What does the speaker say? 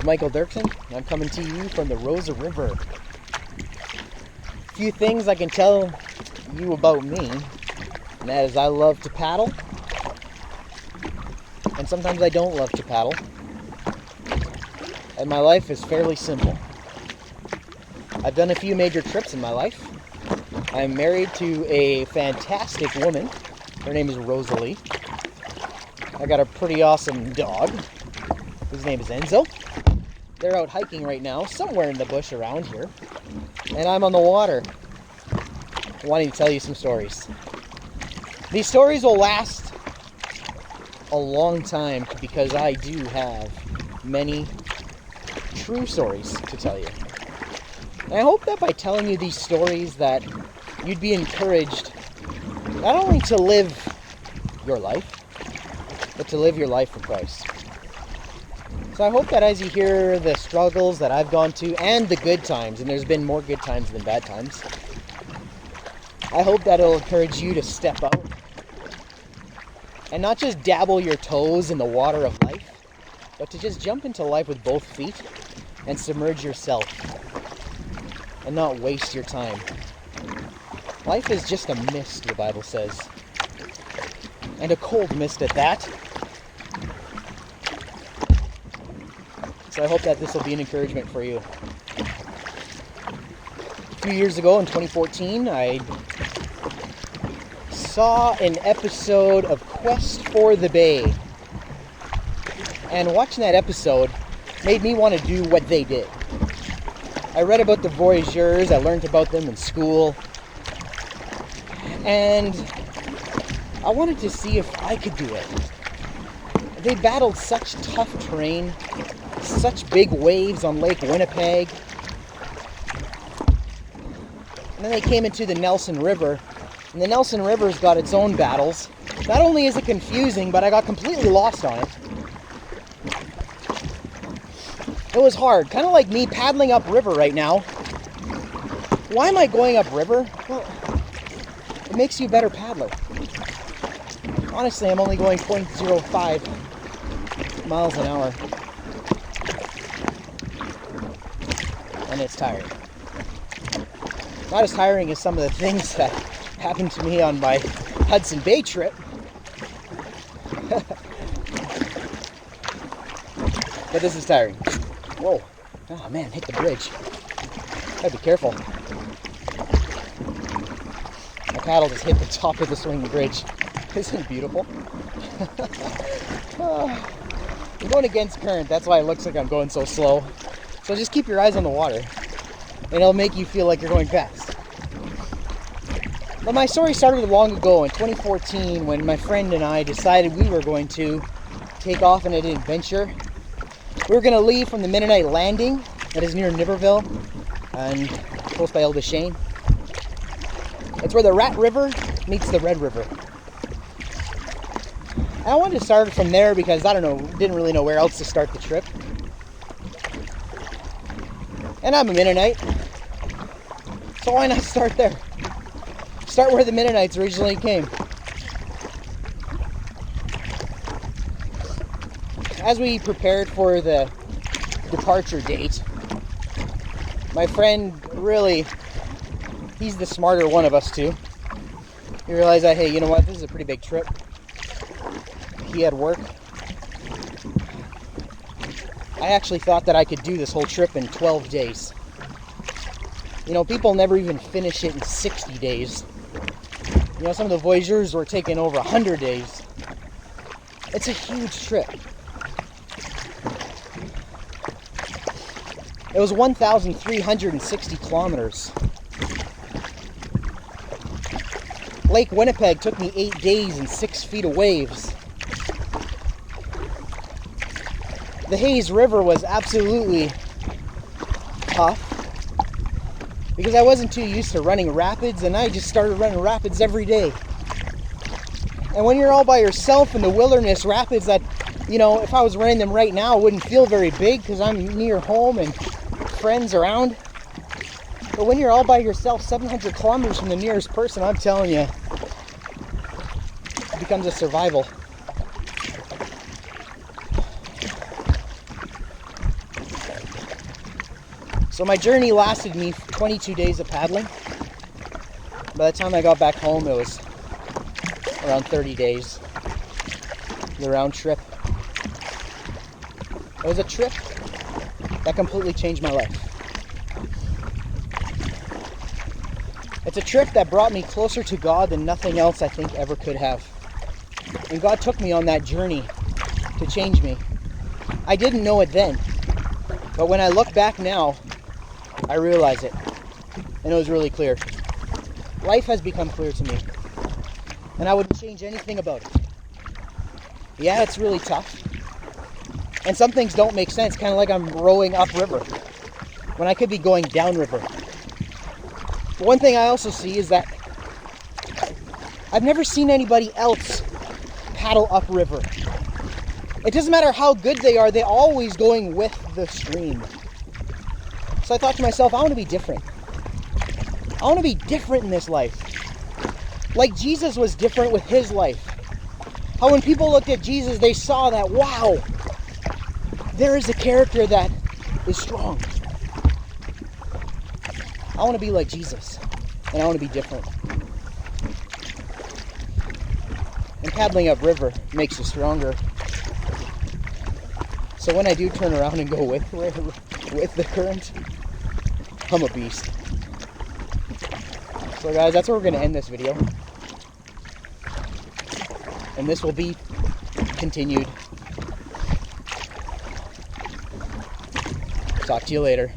Michael Dirksen, and I'm coming to you from the Rosa River. A few things I can tell you about me, and that is I love to paddle, and sometimes I don't love to paddle, and my life is fairly simple. I've done a few major trips in my life. I'm married to a fantastic woman. Her name is Rosalie. I got a pretty awesome dog. His name is Enzo. They're out hiking right now, somewhere in the bush around here. And I'm on the water, wanting to tell you some stories. These stories will last a long time because I do have many true stories to tell you. And I hope that by telling you these stories that you'd be encouraged not only to live your life, but to live your life for Christ. So I hope that as you hear the struggles that I've gone to and the good times, and there's been more good times than bad times, I hope that it'll encourage you to step out and not just dabble your toes in the water of life, but to just jump into life with both feet and submerge yourself and not waste your time. Life is just a mist, the Bible says, and a cold mist at that. So I hope that this will be an encouragement for you. A few years ago in 2014, I saw an episode of Quest for the Bay. And watching that episode made me want to do what they did. I read about the voyageurs, I learned about them in school, and I wanted to see if I could do it. They battled such tough terrain, such big waves on Lake Winnipeg. And then they came into the Nelson River, and the Nelson River's got its own battles. Not only is it confusing, but I got completely lost on it. It was hard, kind of like me paddling upriver right now. Why am I going upriver? Well, it makes you a better paddler. Honestly, I'm only going 0.05 miles an hour. And it's tiring. Not as tiring as some of the things that happened to me on my Hudson Bay trip. But this is tiring. Whoa. Oh man, hit the bridge. Gotta be careful. My paddle just hit the top of the swinging bridge. Isn't it beautiful? I'm going against current, that's why it looks like I'm going so slow. So just keep your eyes on the water, and it'll make you feel like you're going fast. But my story started long ago in 2014 when my friend and I decided we were going to take off on an adventure. We were going to leave from the Mennonite Landing, that is near Niverville, and close by El Duchesne. It's where the Rat River meets the Red River. I wanted to start from there because, I don't know, didn't really know where else to start the trip. And I'm a Mennonite, so why not start there? Start where the Mennonites originally came. As we prepared for the departure date, my friend really, he's the smarter one of us two. He realized that, hey, you know what, this is a pretty big trip. He had work. I actually thought that I could do this whole trip in 12 days. You know, people never even finish it in 60 days. You know, some of the voyageurs were taking over 100 days. It's a huge trip. It was 1,360 kilometers. Lake Winnipeg took me 8 days and 6 feet of waves. The Hayes River was absolutely tough because I wasn't too used to running rapids, and I just started running rapids every day. And when you're all by yourself in the wilderness, rapids that, you know, if I was running them right now, wouldn't feel very big because I'm near home and friends around. But when you're all by yourself, 700 kilometers from the nearest person, I'm telling you, it becomes a survival. So my journey lasted me 22 days of paddling. By the time I got back home, it was around 30 days. The round trip. It was a trip that completely changed my life. It's a trip that brought me closer to God than nothing else I think ever could have. And God took me on that journey to change me. I didn't know it then, but when I look back now, I realize it. And it was really clear. Life has become clear to me, and I wouldn't change anything about it. Yeah, it's really tough. And some things don't make sense, kind of like I'm rowing upriver when I could be going downriver. But one thing I also see is that I've never seen anybody else paddle upriver. It doesn't matter how good they are, they're always going with the stream. So I thought to myself, I want to be different. I want to be different in this life. Like Jesus was different with his life. How when people looked at Jesus, they saw that, wow, there is a character that is strong. I want to be like Jesus, and I want to be different. And paddling upriver makes you stronger. So when I do turn around and go with the current, I'm a beast. So guys, that's where we're going to end this video. And this will be continued. Talk to you later.